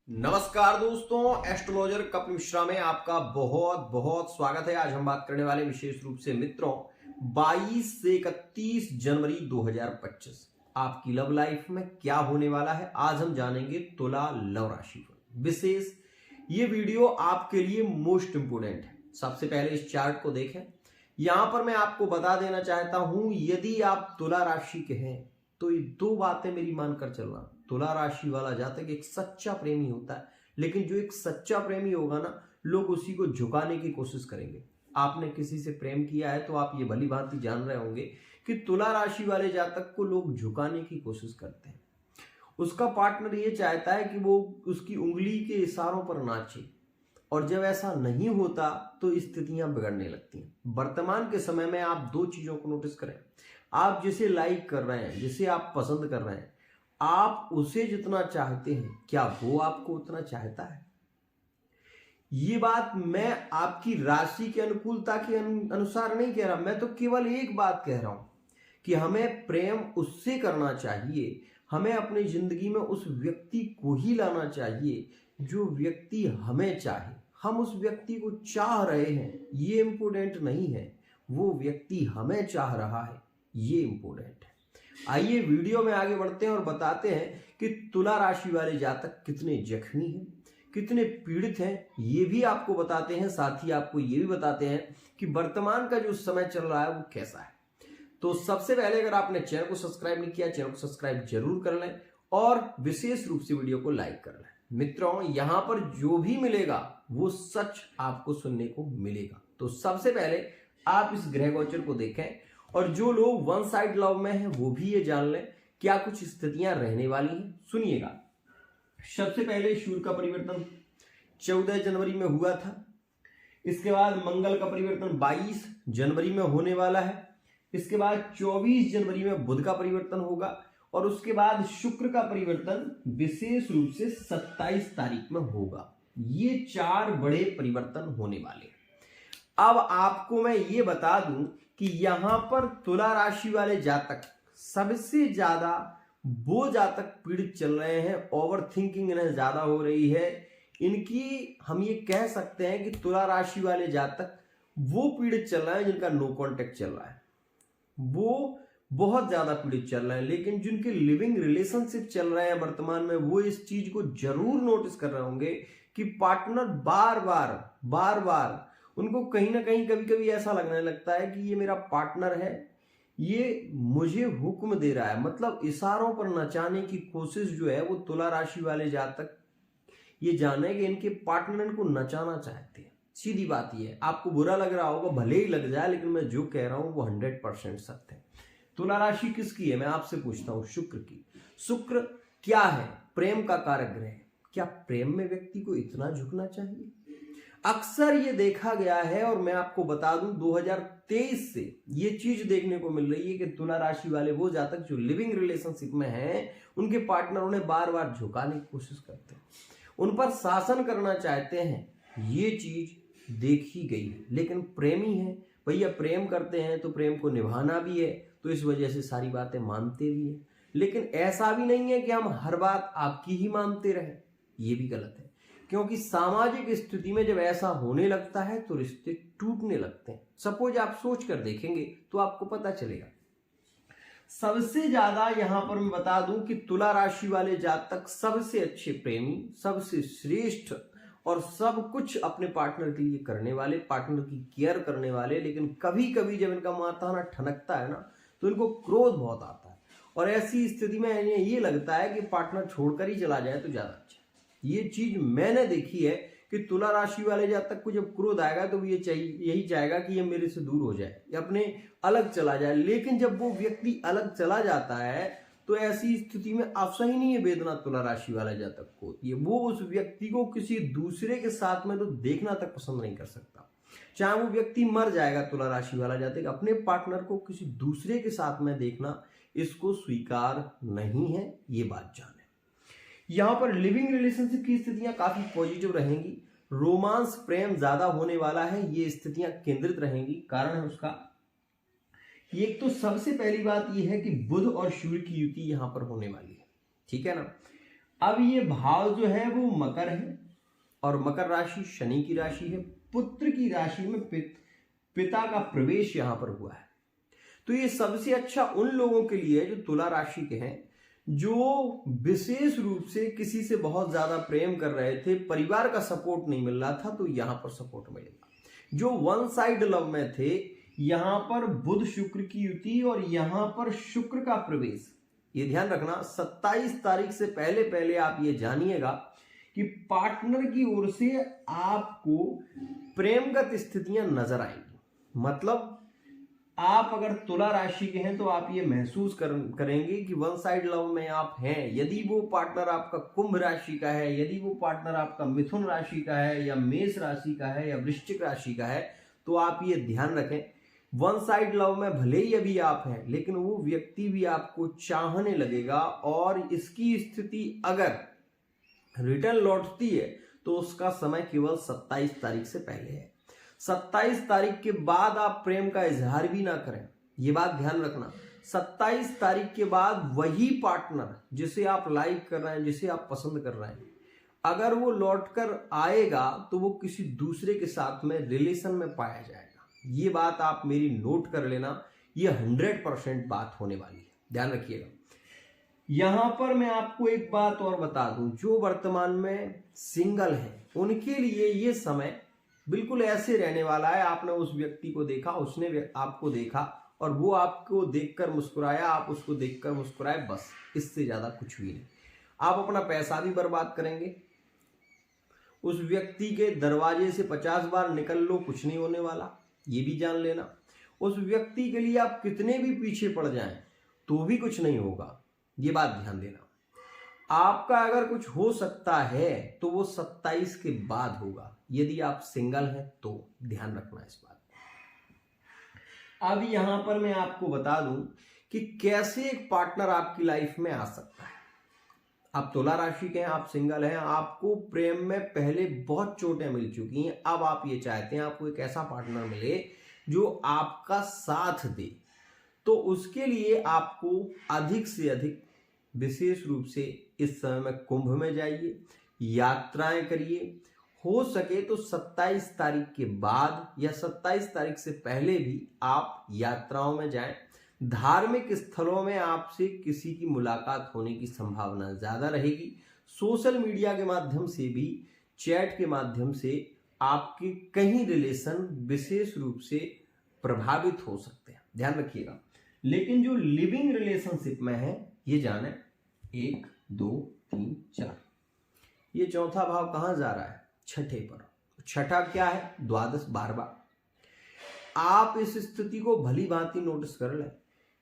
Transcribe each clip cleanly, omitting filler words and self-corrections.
नमस्कार दोस्तों, एस्ट्रोलॉजर कपिल मिश्रा में आपका बहुत बहुत स्वागत है। आज हम बात करने वाले विशेष रूप से मित्रों 22 से 31 जनवरी 2025 आपकी लव लाइफ में क्या होने वाला है। आज हम जानेंगे तुला लव राशि पर विशेष ये वीडियो आपके लिए मोस्ट इंपोर्टेंट है। सबसे पहले इस चार्ट को देखें। यहां पर मैं आपको बता देना चाहता हूं, यदि आप तुला राशि के हैं तो ये दो बातें मेरी मानकर चलना। तुला राशि वाला जातक एक सच्चा प्रेमी होता है, लेकिन जो एक सच्चा प्रेमी होगा ना, लोग उसी को झुकाने की कोशिश करेंगे। आपने किसी से प्रेम किया है तो आप ये भली भांति जान रहे होंगे कि तुला राशि वाले जातक को लोग झुकाने की कोशिश करते हैं। उसका पार्टनर ये चाहता है कि वो उसकी उंगली के इशारों पर नाचे, और जब ऐसा नहीं होता तो स्थितियां बिगड़ने लगती हैं। वर्तमान के समय में आप दो चीजों को नोटिस करें। आप जिसे लाइक कर रहे हैं, जिसे आप पसंद कर रहे हैं, आप उसे जितना चाहते हैं, क्या वो आपको उतना चाहता है? ये बात मैं आपकी राशि की अनुकूलता के अनुसार नहीं कह रहा। मैं तो केवल एक बात कह रहा हूं कि हमें प्रेम उससे करना चाहिए, हमें अपनी जिंदगी में उस व्यक्ति को ही लाना चाहिए जो व्यक्ति हमें चाहे। हम उस व्यक्ति को चाह रहे हैं ये इंपोर्टेंट नहीं है, वो व्यक्ति हमें चाह रहा है ये इंपोर्टेंट है। आइए वीडियो में आगे बढ़ते हैं और बताते हैं कि तुला राशि वाले जातक कितने जख्मी हैं, कितने पीड़ित हैं, ये भी आपको बताते हैं। साथ ही आपको ये भी बताते हैं कि वर्तमान का जो समय चल रहा है वो कैसा है। तो सबसे पहले अगर आपने चैनल को सब्सक्राइब नहीं किया, चैनल को सब्सक्राइब जरूर कर लें और विशेष रूप से वीडियो को लाइक कर लें। मित्रों, यहां पर जो भी मिलेगा वो सच आपको सुनने को मिलेगा। तो सबसे पहले आप इस ग्रह गोचर को देखें, और जो लोग वन साइड लव में हैं वो भी ये जान लें क्या कुछ स्थितियां रहने वाली हैं। सुनिएगा। सबसे पहले सूर्य का परिवर्तन 14 जनवरी में हुआ था। इसके बाद मंगल का परिवर्तन 22 जनवरी में होने वाला है। इसके बाद 24 जनवरी में बुध का परिवर्तन होगा, और उसके बाद शुक्र का परिवर्तन विशेष रूप से 27 तारीख में होगा। ये 4 बड़े परिवर्तन होने वाले हैं। अब आपको मैं ये बता दूं कि यहां पर तुला राशि वाले जातक सबसे ज्यादा वो जातक पीड़ित चल रहे हैं। ओवर थिंकिंग इन्हें ज्यादा हो रही है इनकी। हम ये कह सकते हैं कि तुला राशि वाले जातक वो पीड़ित चल रहे हैं जिनका नो कांटेक्ट चल रहा है, वो बहुत ज्यादा पीड़ित चल रहे हैं। लेकिन जिनके लिविंग रिलेशनशिप चल रहे हैं वर्तमान में, वो इस चीज को जरूर नोटिस कर रहे होंगे कि पार्टनर बार बार उनको कहीं ना कहीं कभी कभी ऐसा लगने लगता है कि ये मेरा पार्टनर है, ये मुझे हुक्म दे रहा है। मतलब इशारों पर नचाने की कोशिश जो है वो तुला राशि वाले जातक ये जाने कि इनके पार्टनर इनको नचाना चाहते हैं। सीधी बात ये है। आपको बुरा लग रहा होगा, भले ही लग जाए, लेकिन मैं जो कह रहा हूं वो 100% सत्य है। तुला राशि किसकी है? मैं आपसे पूछता हूं, शुक्र की। शुक्र क्या है? प्रेम का कारक ग्रह है। क्या प्रेम में व्यक्ति को इतना झुकना चाहिए? अक्सर ये देखा गया है, और मैं आपको बता दूं 2023 से ये चीज देखने को मिल रही है कि तुला राशि वाले वो जातक जो लिविंग रिलेशनशिप में हैं, उनके पार्टनर उन्हें बार बार झुकाने की कोशिश करते हैं, उन पर शासन करना चाहते हैं। ये चीज देखी गई है। लेकिन प्रेमी है भैया, प्रेम करते हैं तो प्रेम को निभाना भी है, तो इस वजह से सारी बातें मानते भी हैं। लेकिन ऐसा भी नहीं है कि हम हर बात आपकी ही मानते रहे, ये भी गलत है। क्योंकि सामाजिक स्थिति में जब ऐसा होने लगता है तो रिश्ते टूटने लगते हैं। सपोज आप सोच कर देखेंगे तो आपको पता चलेगा। सबसे ज्यादा यहां पर मैं बता दूं कि तुला राशि वाले जातक सबसे अच्छे प्रेमी, सबसे श्रेष्ठ और सब कुछ अपने पार्टनर के लिए करने वाले, पार्टनर की केयर करने वाले। लेकिन कभी कभी जब इनका माथा ना ठनकता है ना, तो इनको क्रोध बहुत आता है, और ऐसी स्थिति में इन्हें ये लगता है कि पार्टनर छोड़कर ही चला जाए तो ज्यादा अच्छा। ये चीज मैंने देखी है कि तुला राशि वाले जातक को जब क्रोध आएगा तो ये यही चाहेगा कि ये मेरे से दूर हो जाए या अपने अलग चला जाए। लेकिन जब वो व्यक्ति अलग चला जाता है तो ऐसी स्थिति में अवसर ही नहीं है वेदना तुला राशि वाला जातक को होती है। वो उस व्यक्ति को किसी दूसरे के साथ में तो देखना तक पसंद नहीं कर सकता। चाहे वो व्यक्ति मर जाएगा, तुला राशि वाला जातक अपने पार्टनर को किसी दूसरे के साथ में देखना इसको स्वीकार नहीं है। ये बात जाने। यहां पर लिविंग रिलेशनशिप की स्थितियां काफी पॉजिटिव रहेंगी। रोमांस, प्रेम ज्यादा होने वाला है, ये स्थितियां केंद्रित रहेंगी। कारण है उसका एक तो सबसे पहली बात यह है कि बुध और सूर्य की युति यहां पर होने वाली है। ठीक है ना। अब ये भाव जो है वो मकर है और मकर राशि शनि की राशि है। पुत्र की राशि में पिता का प्रवेश यहां पर हुआ है। तो ये सबसे अच्छा उन लोगों के लिए जो तुला राशि के हैं, जो विशेष रूप से किसी से बहुत ज्यादा प्रेम कर रहे थे, परिवार का सपोर्ट नहीं मिल रहा था, तो यहां पर सपोर्ट मिलेगा। जो वन साइड लव में थे, यहां पर बुध शुक्र की युति और यहां पर शुक्र का प्रवेश, ये ध्यान रखना। 27 तारीख से पहले पहले आप ये जानिएगा कि पार्टनर की ओर से आपको प्रेमगत स्थितियां नजर आएंगी। मतलब आप अगर तुला राशि के हैं तो आप ये महसूस करेंगे कि वन साइड लव में आप हैं। यदि वो पार्टनर आपका कुंभ राशि का है, यदि वो पार्टनर आपका मिथुन राशि का है या मेष राशि का है या वृश्चिक राशि का है, तो आप ये ध्यान रखें, वन साइड लव में भले ही अभी आप हैं, लेकिन वो व्यक्ति भी आपको चाहने लगेगा। और इसकी स्थिति अगर रिटर्न लौटती है तो उसका समय केवल 27 तारीख से पहले है। 27 तारीख के बाद आप प्रेम का इजहार भी ना करें, ये बात ध्यान रखना। 27 तारीख के बाद वही पार्टनर जिसे आप लाइक कर रहे हैं, जिसे आप पसंद कर रहे हैं, अगर वो लौटकर आएगा तो वो किसी दूसरे के साथ में रिलेशन में पाया जाएगा। ये बात आप मेरी नोट कर लेना, ये 100% बात होने वाली है, ध्यान रखिएगा। यहां पर मैं आपको एक बात और बता दूं, जो वर्तमान में सिंगल हैं उनके लिए ये समय बिल्कुल ऐसे रहने वाला है। आपने उस व्यक्ति को देखा, उसने आपको देखा और वो आपको देखकर मुस्कुराया, आप उसको देखकर मुस्कुराए, बस इससे ज्यादा कुछ भी नहीं। आप अपना पैसा भी बर्बाद करेंगे, उस व्यक्ति के दरवाजे से 50 बार निकल लो, कुछ नहीं होने वाला, ये भी जान लेना। उस व्यक्ति के लिए आप कितने भी पीछे पड़ जाएं तो भी कुछ नहीं होगा, ये बात ध्यान देना। आपका अगर कुछ हो सकता है तो वो 27 के बाद होगा, यदि आप सिंगल हैं तो ध्यान रखना इस बात। अब यहां पर मैं आपको बता दूं कि कैसे एक पार्टनर आपकी लाइफ में आ सकता है। आप तुला राशि के हैं, आप सिंगल हैं, आपको प्रेम में पहले बहुत चोटें मिल चुकी हैं, अब आप ये चाहते हैं आपको एक ऐसा पार्टनर मिले जो आपका साथ दे। तो उसके लिए आपको अधिक से अधिक विशेष रूप से इस समय में कुंभ में जाइए, यात्राएं करिए। हो सके तो 27 तारीख के बाद या 27 तारीख से पहले भी आप यात्राओं में जाएं। धार्मिक स्थलों में आपसे किसी की मुलाकात होने की संभावना ज्यादा रहेगी। सोशल मीडिया के माध्यम से भी, चैट के माध्यम से आपके कहीं रिलेशन विशेष रूप से प्रभावित हो सकते हैं, ध्यान रखिएगा। लेकिन जो लिविंग रिलेशनशिप में है, ये जाने 1 2 3 4, ये चौथा भाव कहां जा रहा है? छठे पर। छठा क्या है? द्वादश 12वां। आप इस स्थिति को भली भांति नोटिस कर लें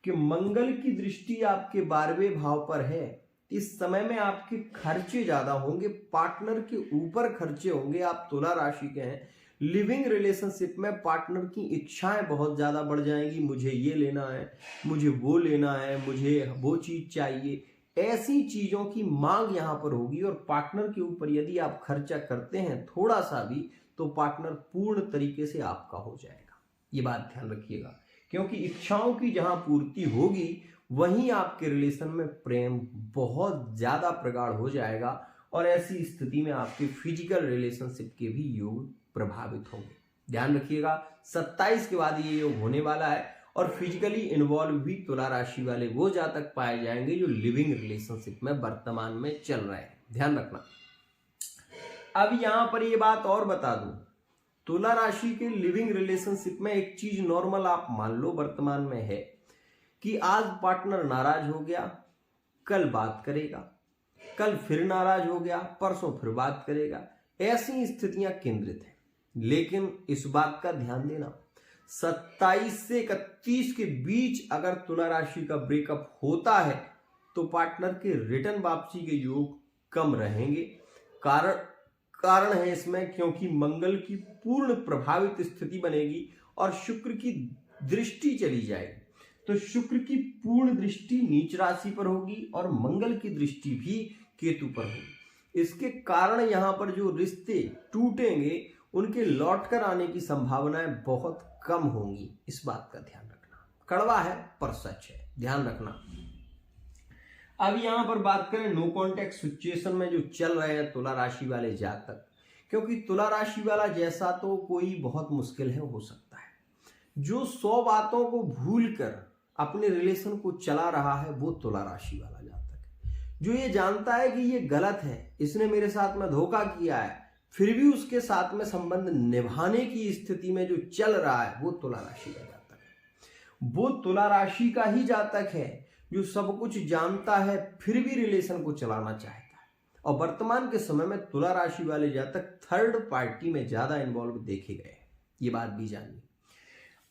कि मंगल की दृष्टि आपके 12वें भाव पर है। इस समय में आपके खर्चे ज्यादा होंगे, पार्टनर के ऊपर खर्चे होंगे। आप तुला राशि के हैं, लिविंग रिलेशनशिप में पार्टनर की इच्छाएं बहुत ज्यादा बढ़ जाएंगी। मुझे ये लेना है, मुझे वो लेना है, मुझे वो चीज चाहिए, ऐसी चीजों की मांग यहां पर होगी। और पार्टनर के ऊपर यदि आप खर्चा करते हैं थोड़ा सा भी, तो पार्टनर पूर्ण तरीके से आपका हो जाएगा, ये बात ध्यान रखिएगा। क्योंकि इच्छाओं की जहां पूर्ति होगी वहीं आपके रिलेशन में प्रेम बहुत ज्यादा प्रगाढ़ हो जाएगा। और ऐसी स्थिति में आपके फिजिकल रिलेशनशिप के भी योग प्रभावित होंगे, ध्यान रखिएगा। 27 के बाद ये योग होने वाला है और फिजिकली इन्वॉल्व भी तुला राशि वाले वो जातक पाए जाएंगे जो लिविंग रिलेशनशिप में वर्तमान में चल रहे हैं, ध्यान रखना। अब यहां पर ये बात और बता दूं, तुला राशि के लिविंग रिलेशनशिप में एक चीज नॉर्मल आप मान लो वर्तमान में है कि आज पार्टनर नाराज हो गया, कल बात करेगा, कल फिर नाराज हो गया, परसों फिर बात करेगा, ऐसी स्थितियां केंद्रित हैं। लेकिन इस बात का ध्यान देना, 27 से 31 के बीच अगर तुला राशि का ब्रेकअप होता है तो पार्टनर के रिटर्न वापसी के योग कम रहेंगे। कारण है इसमें क्योंकि मंगल की पूर्ण प्रभावित स्थिति बनेगी और शुक्र की दृष्टि चली जाएगी। तो शुक्र की पूर्ण दृष्टि नीच राशि पर होगी और मंगल की दृष्टि भी केतु पर होगी। इसके कारण यहां पर जो रिश्ते टूटेंगे उनके लौटकर आने की संभावनाएं बहुत कम होंगी, इस बात का ध्यान रखना। कड़वा है पर सच है, ध्यान रखना। अब यहां पर बात करें नो कॉन्टेक्ट सिचुएशन में जो चल रहे हैं तुला राशि वाले जातक, क्योंकि तुला राशि वाला जैसा तो कोई बहुत मुश्किल है हो सकता है। जो 100 बातों को भूल कर अपने रिलेशन को चला रहा है वो तुला राशि वाला जातक है। जो ये जानता है कि ये गलत है, इसने मेरे साथ में धोखा किया है, फिर भी उसके साथ में संबंध निभाने की स्थिति में जो चल रहा है वो तुला राशि का जातक है। वो तुला राशि का ही जातक है जो सब कुछ जानता है फिर भी रिलेशन को चलाना चाहता है। और वर्तमान के समय में तुला राशि वाले जातक थर्ड पार्टी में ज्यादा इन्वॉल्व देखे गए हैं, ये बात भी जानिए।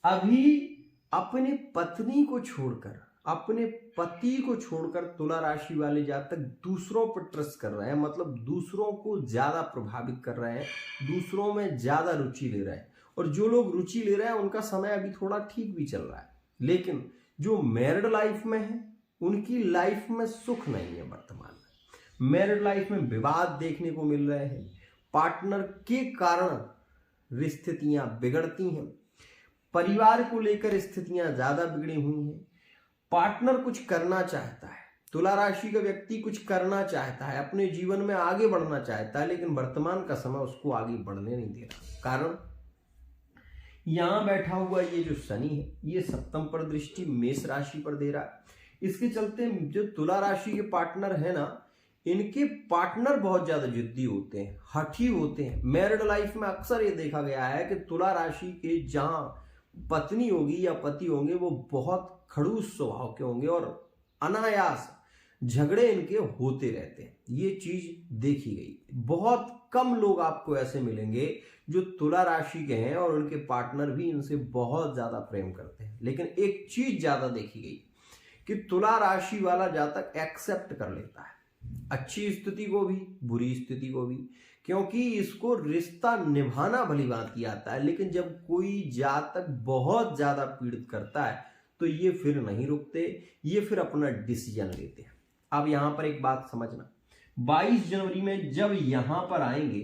अभी अपने पत्नी को छोड़कर, अपने पति को छोड़कर तुला राशि वाले जातक दूसरों पर ट्रस्ट कर रहे हैं, मतलब दूसरों को ज्यादा प्रभावित कर रहे हैं, दूसरों में ज्यादा रुचि ले रहे हैं। और जो लोग रुचि ले रहे हैं उनका समय अभी थोड़ा ठीक भी चल रहा है, लेकिन जो मैरिड लाइफ में है उनकी लाइफ में सुख नहीं है। वर्तमान में मैरिड लाइफ में विवाद देखने को मिल रहे हैं, पार्टनर के कारण स्थितियां बिगड़ती हैं, परिवार को लेकर स्थितियां ज्यादा बिगड़ी हुई हैं। पार्टनर कुछ करना चाहता है, तुला राशि का व्यक्ति कुछ करना चाहता है, अपने जीवन में आगे बढ़ना चाहता है, लेकिन वर्तमान का समय उसको आगे बढ़ने नहीं दे रहा। कारण यहां बैठा हुआ ये जो शनि है ये सप्तम पर दृष्टि मेष राशि पर दे रहा है। इसके चलते जो तुला राशि के पार्टनर है ना, इनके पार्टनर बहुत ज्यादा जिद्दी होते हैं, हठी होते हैं। मैरिड लाइफ में अक्सर ये देखा गया है कि तुला राशि के जहां पत्नी होगी या पति होंगे वो बहुत खड़ूस स्वभाव के होंगे और अनायास झगड़े इनके होते रहते हैं। ये चीज देखी गई। बहुत कम लोग आपको ऐसे मिलेंगे जो तुला राशि के हैं और उनके पार्टनर भी इनसे बहुत ज्यादा प्रेम करते हैं। लेकिन एक चीज ज्यादा देखी गई कि तुला राशि वाला जातक एक्सेप्ट कर लेता है अच्छी स्थिति को भी, बुरी स्थिति को भी, क्योंकि इसको रिश्ता निभाना भली भांति आता है। लेकिन जब कोई जातक बहुत ज्यादा पीड़ित करता है तो ये फिर नहीं रुकते, ये फिर अपना डिसीजन लेते हैं। अब यहां पर एक बात समझना, 22 जनवरी में जब यहां पर आएंगे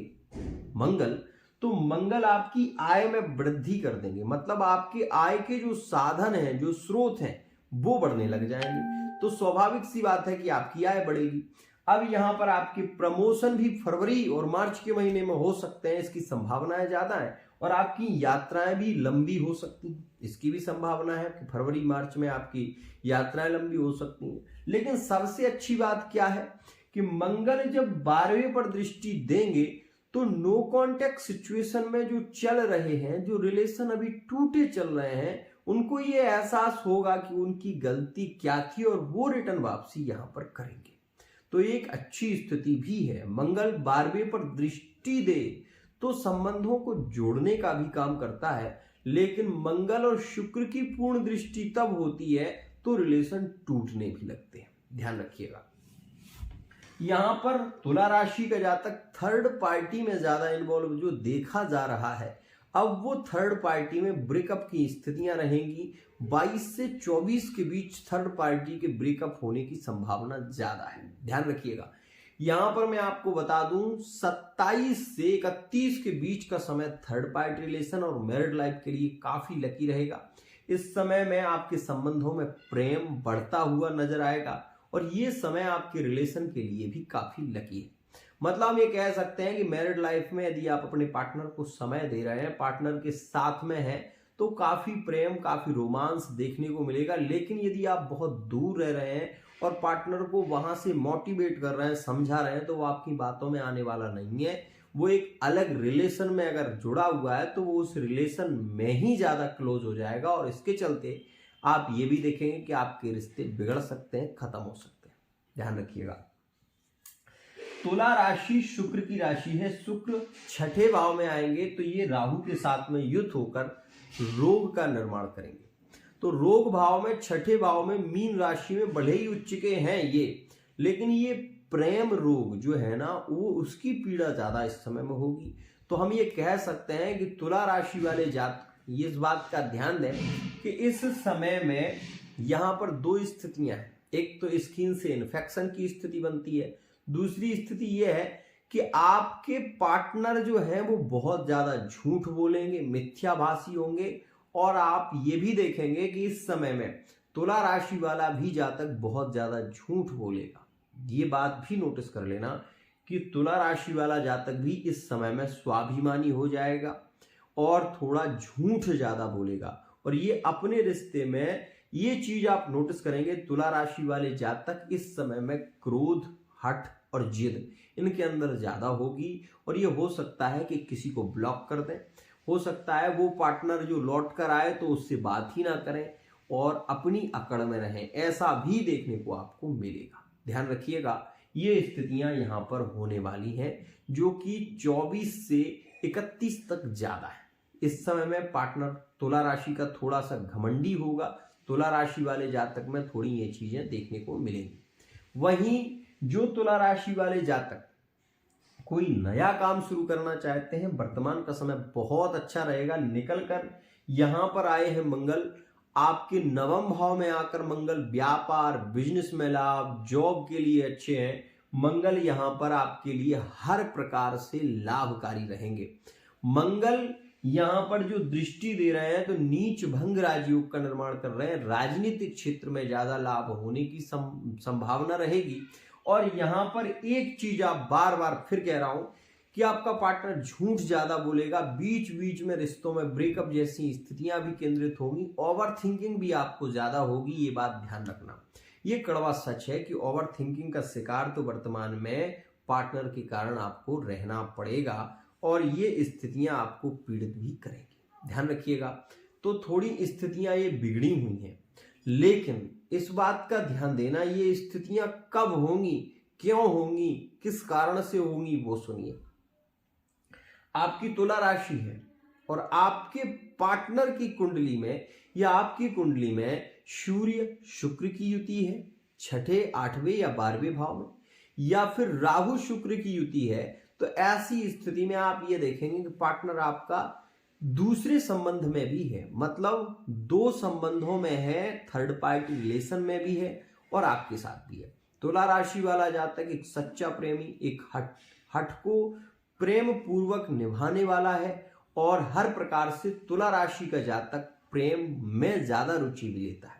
मंगल, तो मंगल आपकी आय में वृद्धि कर देंगे। मतलब आपके आय के जो साधन हैं, जो स्रोत हैं, वो बढ़ने लग जाएंगे। तो स्वाभाविक सी बात है कि आपकी आय बढ़ेगी। अब यहां पर आपके प्रमोशन भी फरवरी और मार्च के महीने में हो सकते हैं, इसकी संभावनाएं ज्यादा है। और आपकी यात्राएं भी लंबी हो सकती हैं, इसकी भी संभावना है कि फरवरी मार्च में आपकी यात्राएं लंबी हो सकती हैं। लेकिन सबसे अच्छी बात क्या है कि मंगल जब 12वें पर दृष्टि देंगे तो नो कॉन्टेक्ट सिचुएशन में जो चल रहे हैं, जो रिलेशन अभी टूटे चल रहे हैं, उनको ये एहसास होगा कि उनकी गलती क्या थी और वो रिटर्न वापसी यहां पर करेंगे। तो एक अच्छी स्थिति भी है। मंगल 12वें पर दृष्टि दे तो संबंधों को जोड़ने का भी काम करता है, लेकिन मंगल और शुक्र की पूर्ण दृष्टि तब होती है तो रिलेशन टूटने भी लगते हैं। ध्यान रखिएगा। यहां पर तुला राशि का जातक थर्ड पार्टी में ज्यादा इन्वॉल्व जो देखा जा रहा है, अब वो थर्ड पार्टी में ब्रेकअप की स्थितियां रहेंगी। 22 से 24 के बीच थर्ड पार्टी के ब्रेकअप होने की संभावना ज्यादा है। ध्यान रखिएगा। यहां पर मैं आपको बता दूं 27 से 31 के बीच का समय थर्ड पार्टी रिलेशन और मैरिड लाइफ के लिए काफी लकी रहेगा। इस समय में आपके संबंधों में प्रेम बढ़ता हुआ नजर आएगा और ये समय आपके रिलेशन के लिए भी काफी लकी है। मतलब हम ये कह सकते हैं कि मैरिड लाइफ में यदि आप अपने पार्टनर को समय दे रहे हैं, पार्टनर के साथ में हैं, तो काफी प्रेम, काफी रोमांस देखने को मिलेगा। लेकिन यदि आप बहुत दूर रह रहे हैं और पार्टनर को वहां से मोटिवेट कर रहे हैं, समझा रहे हैं, तो वो आपकी बातों में आने वाला नहीं है। वो एक अलग रिलेशन में अगर जुड़ा हुआ है तो वो उस रिलेशन में ही ज्यादा क्लोज हो जाएगा और इसके चलते आप ये भी देखेंगे कि आपके रिश्ते बिगड़ सकते हैं, खत्म हो सकते हैं। ध्यान रखिएगा। तुला राशि शुक्र की राशि है। शुक्र छठे भाव में आएंगे तो ये राहु के साथ में युद्ध होकर रोग का निर्माण करेंगे। तो रोग भाव में, छठे भाव में, मीन राशि में बढ़े ही उच्च के हैं ये, लेकिन ये प्रेम रोग जो है ना, वो उसकी पीड़ा ज्यादा इस समय में होगी। तो हम ये कह सकते हैं कि तुला राशि वाले जातक ये इस बात का ध्यान दें कि इस समय में यहां पर दो स्थितियां हैं। एक तो स्किन से इन्फेक्शन की स्थिति बनती है, दूसरी स्थिति यह है कि आपके पार्टनर जो है वो बहुत ज्यादा झूठ बोलेंगे, मिथ्याभाषी होंगे। और आप ये भी देखेंगे कि इस समय में तुला राशि वाला भी जातक बहुत ज्यादा झूठ बोलेगा। ये बात भी नोटिस कर लेना कि तुला राशि वाला जातक भी इस समय में स्वाभिमानी हो जाएगा और थोड़ा झूठ ज्यादा बोलेगा। और ये अपने रिश्ते में ये चीज आप नोटिस करेंगे, तुला राशि वाले जातक इस समय में क्रोध, हठ और जिद इनके अंदर ज्यादा होगी। और ये हो सकता है कि किसी को ब्लॉक कर दें, हो सकता है वो पार्टनर जो लौट कर आए तो उससे बात ही ना करें और अपनी अकड़ में रहें, ऐसा भी देखने को आपको मिलेगा। ध्यान रखिएगा, ये स्थितियां यहां पर होने वाली हैं जो कि 24 से 31 तक ज्यादा है। इस समय में पार्टनर तुला राशि का थोड़ा सा घमंडी होगा, तुला राशि वाले जातक में थोड़ी ये चीजें देखने को मिलेंगी। वहीं जो तुला राशि वाले जातक कोई नया काम शुरू करना चाहते हैं, वर्तमान का समय बहुत अच्छा रहेगा। निकल कर यहां पर आए हैं मंगल, आपके नवम भाव में आकर मंगल व्यापार, बिजनेस में लाभ, जॉब के लिए अच्छे हैं। मंगल यहां पर आपके लिए हर प्रकार से लाभकारी रहेंगे। मंगल यहां पर जो दृष्टि दे रहे हैं तो नीच भंग राजयोग का निर्माण कर रहे हैं। राजनीतिक क्षेत्र में ज्यादा लाभ होने की संभावना रहेगी। और यहां पर एक चीज आप बार बार फिर कह रहा हूं कि आपका पार्टनर झूठ ज्यादा बोलेगा, बीच बीच में रिश्तों में ब्रेकअप जैसी स्थितियां भी केंद्रित होंगी, ओवर थिंकिंग भी आपको ज्यादा होगी। ये बात ध्यान रखना, ये कड़वा सच है कि ओवर थिंकिंग का शिकार तो वर्तमान में पार्टनर के कारण आपको रहना पड़ेगा और ये स्थितियां आपको पीड़ित भी करेंगी। ध्यान रखिएगा। तो थोड़ी स्थितियां ये बिगड़ी हुई हैं, लेकिन इस बात का ध्यान देना ये स्थितियां कब होंगी, क्यों होंगी, किस कारण से होंगी वो सुनिए। आपकी तुला राशि है और आपके पार्टनर की कुंडली में या आपकी कुंडली में सूर्य शुक्र की युति है, छठे, 8वें या 12वें भाव में, या फिर राहु शुक्र की युति है। तो ऐसी स्थिति में आप ये देखेंगे कि पार्टनर आपका दूसरे संबंध में भी है, मतलब दो संबंधों में है, थर्ड पार्टी रिलेशन में भी है और आपके साथ भी है। तुला राशि वाला जातक एक सच्चा प्रेमी, एक हठ को प्रेम पूर्वक निभाने वाला है और हर प्रकार से तुला राशि का जातक प्रेम में ज्यादा रुचि भी लेता है।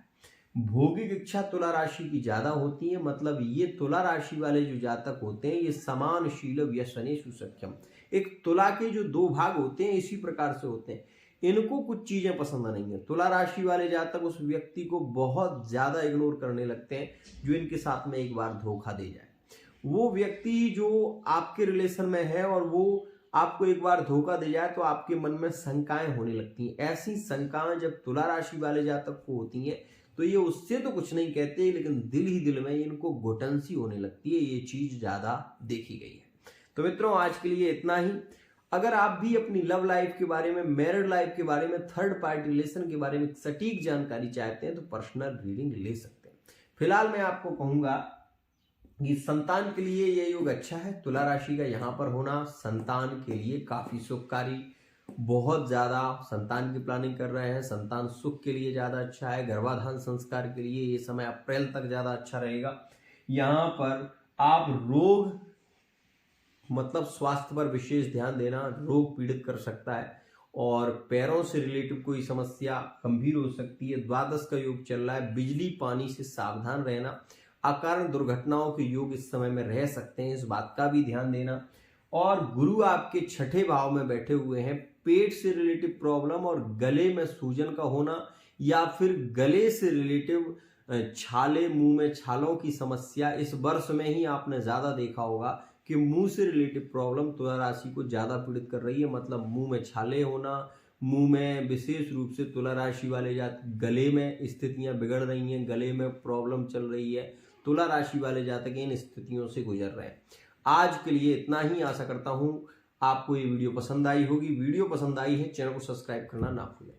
भौगिक इच्छा तुला राशि की ज्यादा होती है, मतलब ये तुला राशि वाले जो जातक होते हैं ये समानशील व्यसनेषु सख्यम, एक तुला के जो दो भाग होते हैं इसी प्रकार से होते हैं। इनको कुछ चीजें पसंद नहीं है। तुला राशि वाले जातक उस व्यक्ति को बहुत ज्यादा इग्नोर करने लगते हैं जो इनके साथ में एक बार धोखा दे जाए। वो व्यक्ति जो आपके रिलेशन में है और वो आपको एक बार धोखा दे जाए तो आपके मन में शंकाएं होने लगती हैं। ऐसी शंकाएं जब तुला राशि वाले जातक को होती हैं तो ये उससे तो कुछ नहीं कहते, लेकिन दिल ही दिल में इनको घुटन सी होने लगती है। ये चीज ज्यादा देखी गई है। तो मित्रों, आज के लिए इतना ही। अगर आप भी अपनी लव लाइफ के बारे में, मैरिड लाइफ के बारे में, थर्ड पार्टी रिलेशन के बारे में सटीक जानकारी चाहते हैं तो पर्सनल रीडिंग ले सकते हैं। फिलहाल मैं आपको कहूंगा कि संतान के लिए यह योग अच्छा है। तुला राशि का यहाँ पर होना संतान के लिए काफी सुखकारी, बहुत ज्यादा संतान की प्लानिंग कर रहे हैं, संतान सुख के लिए ज्यादा अच्छा है। गर्भाधान संस्कार के लिए ये समय अप्रैल तक ज्यादा अच्छा रहेगा। यहाँ पर आप रोग, मतलब स्वास्थ्य पर विशेष ध्यान देना, रोग पीड़ित कर सकता है और पैरों से रिलेटिव कोई समस्या गंभीर हो सकती है। द्वादश का योग चल रहा है, बिजली पानी से सावधान रहना, अकारण दुर्घटनाओं के योग इस समय में रह सकते हैं, इस बात का भी ध्यान देना। और गुरु आपके छठे भाव में बैठे हुए हैं, पेट से रिलेटिव प्रॉब्लम और गले में सूजन का होना या फिर गले से रिलेटिव छाले, मुंह में छालों की समस्या इस वर्ष में ही आपने ज्यादा देखा होगा कि मुंह से रिलेटिव प्रॉब्लम तुला राशि को ज्यादा पीड़ित कर रही है। मतलब मुंह में छाले होना, मुंह में विशेष रूप से तुला राशि वाले जातक, गले में स्थितियां बिगड़ रही हैं, गले में प्रॉब्लम चल रही है, तुला राशि वाले जातक इन स्थितियों से गुजर रहे हैं। आज के लिए इतना ही। आशा करता हूं आपको ये वीडियो पसंद आई होगी। वीडियो पसंद आई है, चैनल को सब्सक्राइब करना ना भूलें।